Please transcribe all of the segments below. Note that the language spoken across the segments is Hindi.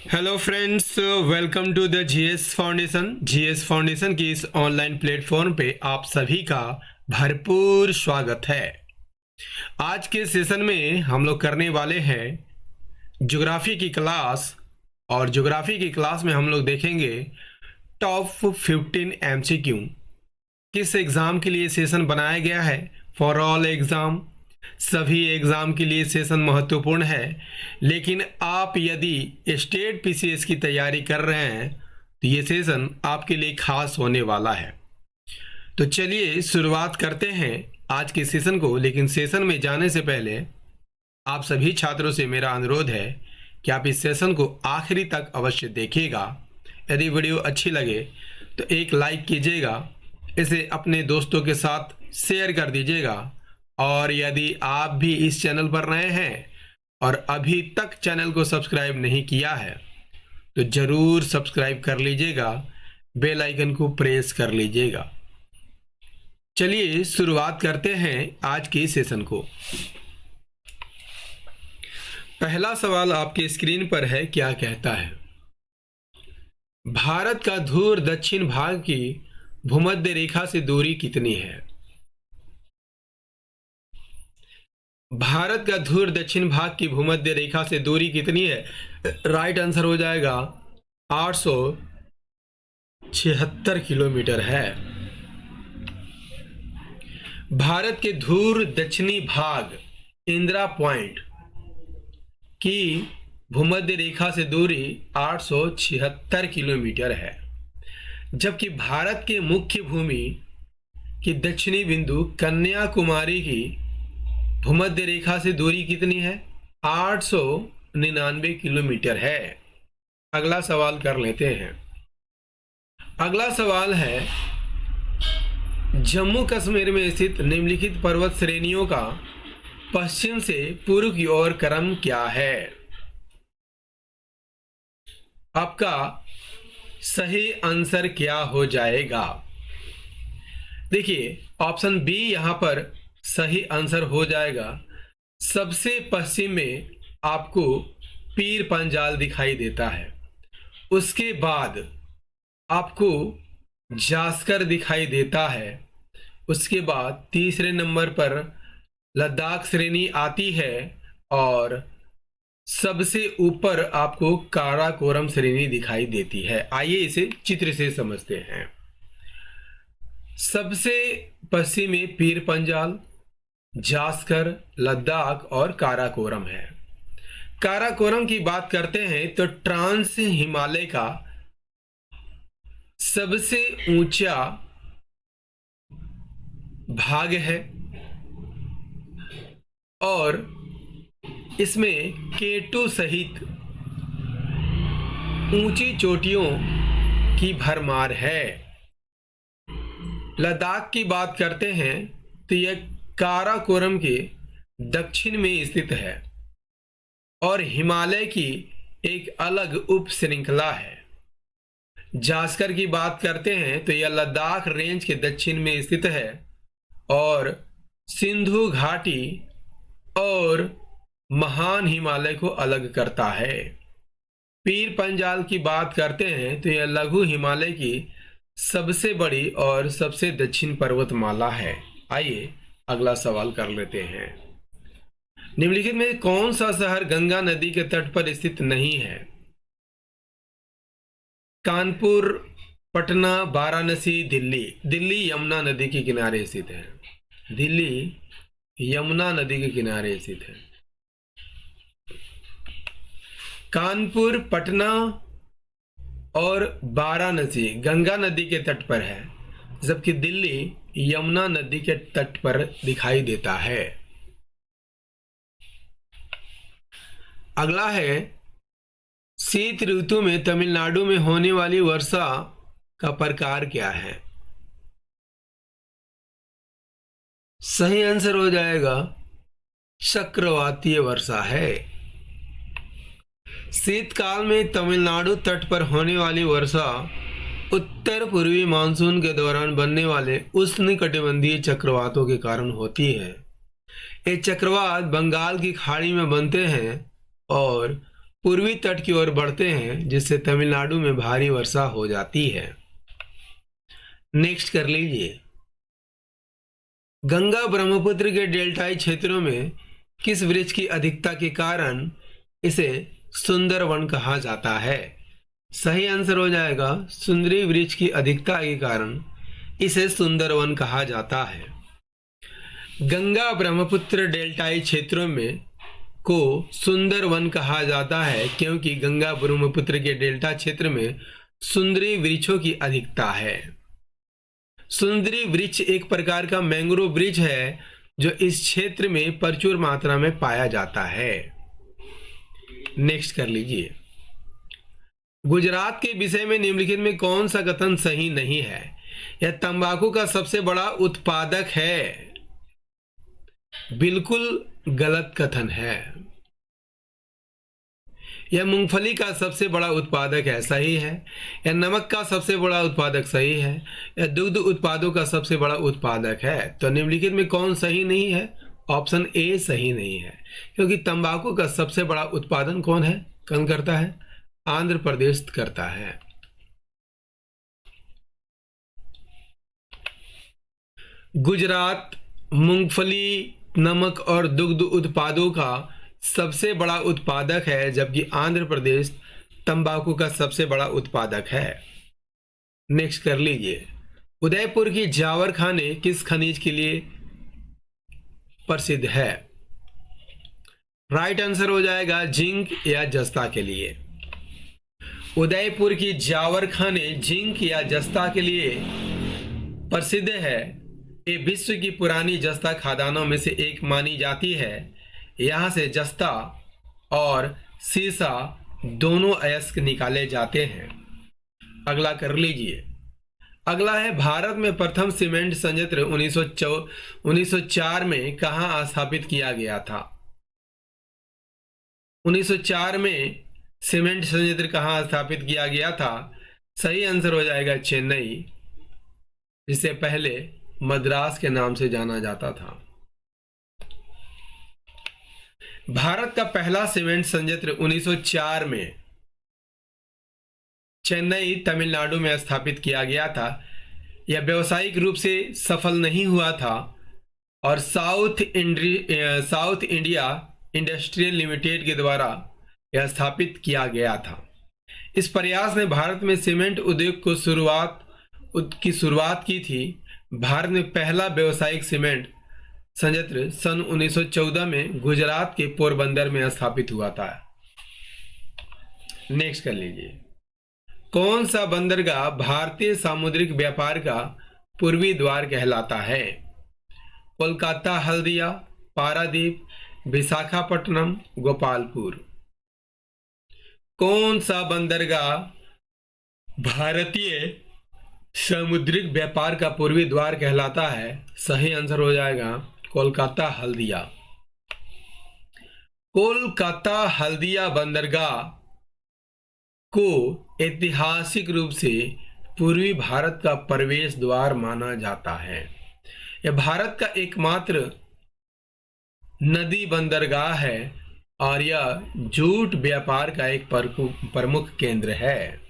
Hello friends, welcome to the GS foundation. GS foundation की इस ऑनलाइन प्लेटफॉर्म पे आप सभी का भरपूर स्वागत है। आज के सेशन में हम लोग करने वाले हैं ज्योग्राफी की क्लास, और ज्योग्राफी की क्लास में हम लोग देखेंगे टॉप 15 एमसीक्यू। किस एग्ज़ाम के लिए सेशन बनाया गया है? फॉर ऑल एग्ज़ाम, सभी एग्ज़ाम के लिए सेशन महत्वपूर्ण है। लेकिन आप यदि स्टेट पीसीएस की तैयारी कर रहे हैं तो ये सेशन आपके लिए खास होने वाला है। तो चलिए शुरुआत करते हैं आज के सेशन को। लेकिन सेशन में जाने से पहले आप सभी छात्रों से मेरा अनुरोध है कि आप इस सेशन को आखिरी तक अवश्य देखिएगा। यदि वीडियो अच्छी लगे तो एक लाइक कीजिएगा, इसे अपने दोस्तों के साथ शेयर कर दीजिएगा। और यदि आप भी इस चैनल पर नए हैं और अभी तक चैनल को सब्सक्राइब नहीं किया है तो ज़रूर सब्सक्राइब कर लीजिएगा, बेल आइकन को प्रेस कर लीजिएगा। चलिए शुरुआत करते हैं आज के सेशन को। पहला सवाल आपके स्क्रीन पर है, क्या कहता है? भारत का ध्रुव दक्षिण भाग की भूमध्य रेखा से दूरी कितनी है? भारत का ध्रुव दक्षिण भाग की भूमध्य रेखा से दूरी कितनी है? राइट आंसर हो जाएगा 876 किलोमीटर है। भारत के ध्रुव दक्षिणी भाग इंदिरा पॉइंट की भूमध्य रेखा से दूरी 876 किलोमीटर है, जबकि भारत के मुख्य भूमि की दक्षिणी बिंदु कन्याकुमारी की भूमध्य रेखा से दूरी कितनी है? 899 किलोमीटर है। अगला सवाल कर लेते हैं। अगला सवाल है, जम्मू कश्मीर में स्थित निम्नलिखित पर्वत श्रेणियों का पश्चिम से पूर्व की ओर क्रम क्या है? आपका सही आंसर क्या हो जाएगा? देखिए, ऑप्शन बी यहां पर सही आंसर हो जाएगा। सबसे पश्चिम में आपको पीर पंजाल दिखाई देता है, उसके बाद आपको जास्कर दिखाई देता है, उसके बाद तीसरे नंबर पर लद्दाख श्रेणी आती है, और सबसे ऊपर आपको काराकोरम श्रेणी दिखाई देती है। आइए इसे चित्र से समझते हैं। सबसे पश्चिम में पीर पंजाल, जास्कर, लद्दाख और काराकोरम है। काराकोरम की बात करते हैं तो ट्रांस हिमालय का सबसे ऊंचा भाग है, और इसमें केटू सहित ऊंची चोटियों की भरमार है। लद्दाख की बात करते हैं तो यह काराकोरम के दक्षिण में स्थित है और हिमालय की एक अलग उप श्रृंखला है। जास्कर की बात करते हैं तो यह लद्दाख रेंज के दक्षिण में स्थित है और सिंधु घाटी और महान हिमालय को अलग करता है। पीर पंजाल की बात करते हैं तो यह लघु हिमालय की सबसे बड़ी और सबसे दक्षिण पर्वतमाला है। आइए अगला सवाल कर लेते हैं। निम्नलिखित में कौन सा शहर गंगा नदी के तट पर स्थित नहीं है? कानपुर, पटना, वाराणसी, दिल्ली। दिल्ली यमुना नदी के किनारे स्थित है। दिल्ली यमुना नदी के किनारे स्थित है। कानपुर, पटना और वाराणसी गंगा नदी के तट पर है, जबकि दिल्ली यमुना नदी के तट पर दिखाई देता है। अगला है, शीत ऋतु में तमिलनाडु में होने वाली वर्षा का प्रकार क्या है? सही आंसर हो जाएगा चक्रवातीय वर्षा है। शीतकाल में तमिलनाडु तट पर होने वाली वर्षा उत्तर पूर्वी मानसून के दौरान बनने वाले उष्णकटिबंधीय चक्रवातों के कारण होती है। ये चक्रवात बंगाल की खाड़ी में बनते हैं और पूर्वी तट की ओर बढ़ते हैं, जिससे तमिलनाडु में भारी वर्षा हो जाती है। नेक्स्ट कर लीजिए, गंगा ब्रह्मपुत्र के डेल्टाई क्षेत्रों में किस वृक्ष की अधिकता के कारण इसे सुंदरवन कहा जाता है? सही आंसर हो जाएगा सुंदरी वृक्ष की अधिकता के कारण इसे सुंदरवन कहा जाता है। गंगा ब्रह्मपुत्र डेल्टाई क्षेत्रों में को सुंदरवन कहा जाता है क्योंकि गंगा ब्रह्मपुत्र के डेल्टा क्षेत्र में सुंदरी वृक्षों की अधिकता है। सुंदरी वृक्ष एक प्रकार का मैंग्रोव वृक्ष है जो इस क्षेत्र में प्रचुर मात्रा में पाया जाता है। नेक्स्ट कर लीजिए, गुजरात के विषय में निम्नलिखित में कौन सा कथन सही नहीं है? यह तंबाकू का सबसे बड़ा उत्पादक है। बिल्कुल गलत कथन है। यह मूंगफली का सबसे बड़ा उत्पादक है, सही है। यह नमक का सबसे बड़ा उत्पादक, सही है। यह दुग्ध उत्पादों का सबसे बड़ा उत्पादक है। तो निम्नलिखित में कौन सही नहीं है? ऑप्शन ए सही नहीं है, क्योंकि तंबाकू का सबसे बड़ा उत्पादन कौन है, कौन करता है? आंध्र प्रदेश करता है। गुजरात मूंगफली, नमक और दुग्ध उत्पादों का सबसे बड़ा उत्पादक है, जबकि आंध्र प्रदेश तंबाकू का सबसे बड़ा उत्पादक है। नेक्स्ट कर लीजिए, उदयपुर की जावर खाने किस खनिज के लिए प्रसिद्ध है? राइट आंसर हो जाएगा जिंक या जस्ता के लिए। उदयपुर की जावर खाने जिंक या जस्ता के लिए प्रसिद्ध है। ये विश्व की पुरानी जस्ता खदानों में से एक मानी जाती है। यहाँ से जस्ता और सीसा दोनों अयस्क निकाले जाते हैं। अगला कर लीजिए, अगला है भारत में प्रथम सीमेंट संयंत्र 1904 में कहाँ स्थापित किया गया था? 1904 में सीमेंट संयंत्र कहाँ स्थापित किया गया था? सही आंसर हो जाएगा चेन्नई, जिसे पहले मद्रास के नाम से जाना जाता था। भारत का पहला सीमेंट संयंत्र 1904 में चेन्नई, तमिलनाडु में स्थापित किया गया था। यह व्यावसायिक रूप से सफल नहीं हुआ था और साउथ इंडिया इंडस्ट्रियल लिमिटेड के द्वारा यह स्थापित किया गया था। इस प्रयास ने भारत में सीमेंट उद्योग को शुरुआत की थी। भारत में पहला व्यावसायिक सीमेंट संयंत्र सन 1914 में गुजरात के पोरबंदर में स्थापित हुआ था। नेक्स्ट कर लीजिए, कौन सा बंदरगाह भारतीय सामुद्रिक व्यापार का पूर्वी द्वार कहलाता है? कोलकाता, हल्दिया, पारादीप, विशाखापट्टनम, गोपालपुर। कौन सा बंदरगाह भारतीय समुद्रिक व्यापार का पूर्वी द्वार कहलाता है? सही आंसर हो जाएगा कोलकाता, हल्दिया। कोलकाता हल्दिया बंदरगाह को ऐतिहासिक रूप से पूर्वी भारत का प्रवेश द्वार माना जाता है। यह भारत का एकमात्र नदी बंदरगाह है और यह जूट व्यापार का एक प्रमुख केंद्र है।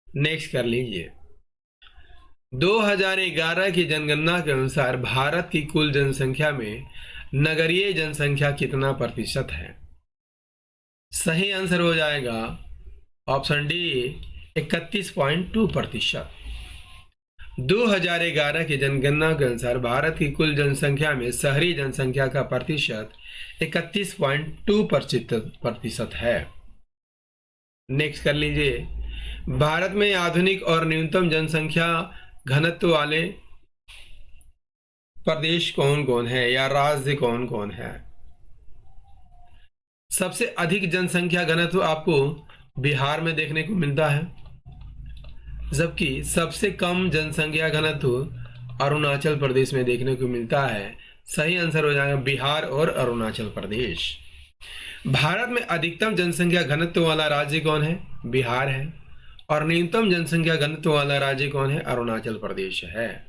नेक्स्ट कर लीजिए, 2011 की जनगणना के अनुसार भारत की कुल जनसंख्या में नगरीय जनसंख्या कितना प्रतिशत है? सही आंसर हो जाएगा ऑप्शन डी 31.2%। 2011 की जनगणना के अनुसार भारत की कुल जनसंख्या में शहरी जनसंख्या का प्रतिशत 31.2% है। नेक्स्ट कर लीजिए, भारत में आधुनिक और न्यूनतम जनसंख्या घनत्व वाले प्रदेश कौन कौन है या राज्य कौन कौन है? सबसे अधिक जनसंख्या घनत्व आपको बिहार में देखने को मिलता है, जबकि सबसे कम जनसंख्या घनत्व अरुणाचल प्रदेश में देखने को मिलता है। सही आंसर हो जाएगा बिहार और अरुणाचल प्रदेश। भारत में अधिकतम जनसंख्या घनत्व वाला राज्य कौन है? बिहार है। और न्यूनतम जनसंख्या घनत्व वाला राज्य कौन है? अरुणाचल प्रदेश है।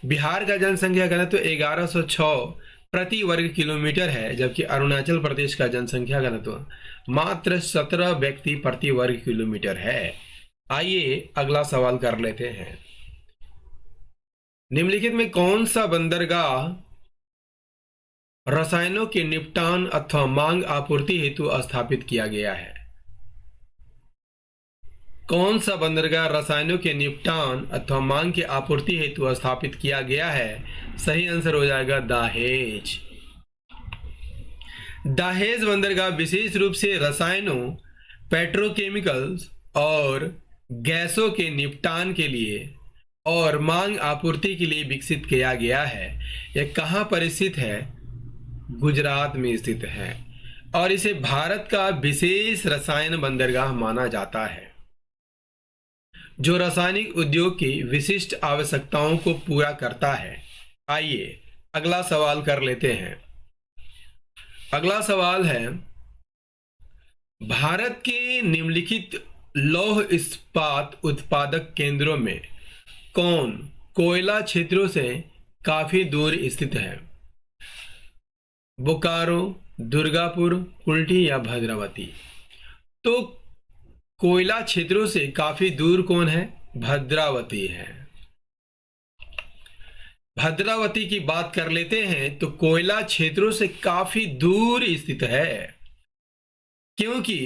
बिहार का जनसंख्या घनत्व 1106 प्रति वर्ग किलोमीटर है, जबकि अरुणाचल प्रदेश का जनसंख्या घनत्व मात्र 17 व्यक्ति प्रति वर्ग किलोमीटर है। आइए अगला सवाल कर लेते हैं। निम्नलिखित में कौन सा बंदरगाह रसायनों के निपटान अथवा मांग आपूर्ति हेतु स्थापित किया गया है? कौन सा बंदरगाह रसायनों के निपटान अथवा मांग की आपूर्ति हेतु स्थापित किया गया है? सही आंसर हो जाएगा दाहेज। दाहेज बंदरगाह विशेष रूप से रसायनों, पेट्रोकेमिकल्स और गैसों के निपटान के लिए और मांग आपूर्ति के लिए विकसित किया गया है। यह कहाँ पर स्थित है? गुजरात में स्थित है और इसे भारत का विशेष रसायन बंदरगाह माना जाता है, जो रासायनिक उद्योग की विशिष्ट आवश्यकताओं को पूरा करता है। आइए अगला सवाल कर लेते हैं। अगला सवाल है, भारत के निम्नलिखित लौह इस्पात उत्पादक केंद्रों में कौन कोयला क्षेत्रों से काफी दूर स्थित है? बोकारो, दुर्गापुर, कुल्टी या भद्रावती? तो कोयला क्षेत्रों से काफी दूर कौन है? भद्रावती है। भद्रावती की बात कर लेते हैं तो कोयला क्षेत्रों से काफी दूर स्थित है, क्योंकि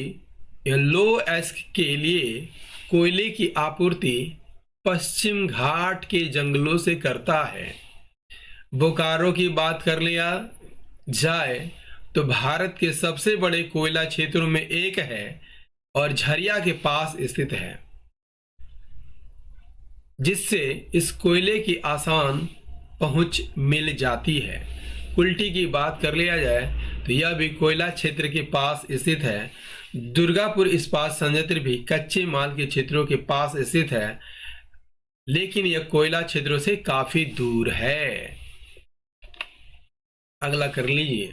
यह लो एस्क के लिए कोयले की आपूर्ति पश्चिम घाट के जंगलों से करता है। बोकारो की बात कर लिया जाए तो भारत के सबसे बड़े कोयला क्षेत्रों में एक है और झरिया के पास स्थित है, जिससे इस कोयले की आसान पहुंच मिल जाती है। कुल्टी की बात कर लिया जाए तो यह भी कोयला क्षेत्र के पास स्थित है। दुर्गापुर इस्पात संयंत्र भी कच्चे माल के क्षेत्रों के पास स्थित है, लेकिन यह कोयला क्षेत्रों से काफी दूर है। अगला कर लीजिए।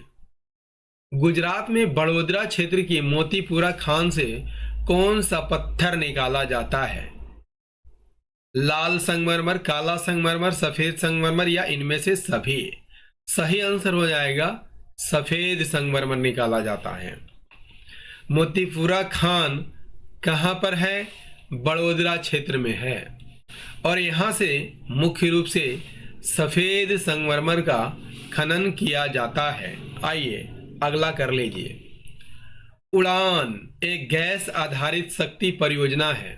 गुजरात में बड़ोदरा क्षेत्र की मोतीपुरा खान से कौन सा पत्थर निकाला जाता है? लाल संगमरमर, काला संगमरमर, सफेद संगमरमर या इनमें से सभी? सही आंसर हो जाएगा सफेद संगमरमर निकाला जाता है। मोतीपुरा खान कहां पर है? बड़ोदरा क्षेत्र में है और यहां से मुख्य रूप से सफेद संगमरमर का खनन किया जाता है। आइए अगला कर लीजिए। उड़ान एक गैस आधारित शक्ति परियोजना है।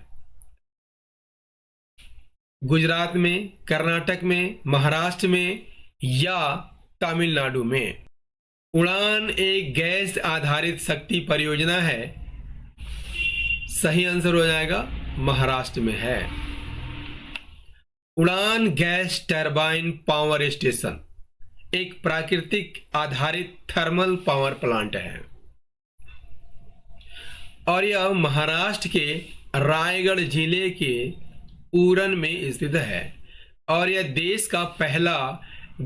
गुजरात में, कर्नाटक में, महाराष्ट्र में या तमिलनाडु में? उड़ान एक गैस आधारित शक्ति परियोजना है। सही आंसर हो जाएगा महाराष्ट्र में है। उड़ान गैस टरबाइन पावर स्टेशन एक प्राकृतिक आधारित थर्मल पावर प्लांट है और यह महाराष्ट्र के रायगढ़ जिले के उरण में स्थित है और यह देश का पहला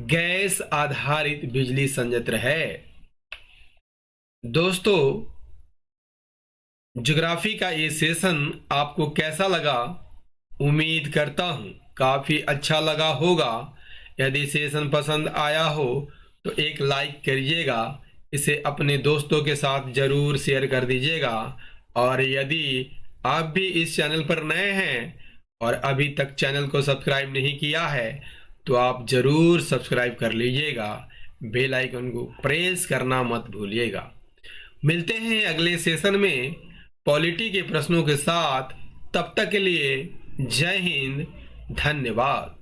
गैस आधारित बिजली संयंत्र है। दोस्तों, ज्योग्राफी का ये सेशन आपको कैसा लगा? उम्मीद करता हूं काफी अच्छा लगा होगा। यदि सेशन पसंद आया हो तो एक लाइक करिएगा, इसे अपने दोस्तों के साथ जरूर शेयर कर दीजिएगा और यदि आप भी इस चैनल पर नए हैं और अभी तक चैनल को सब्सक्राइब नहीं किया है तो आप जरूर सब्सक्राइब कर लीजिएगा। बेल आइकन को प्रेस करना मत भूलिएगा। मिलते हैं अगले सेशन में पॉलिटी के प्रश्नों के साथ। तब तक के लिए जय हिंद, धन्यवाद।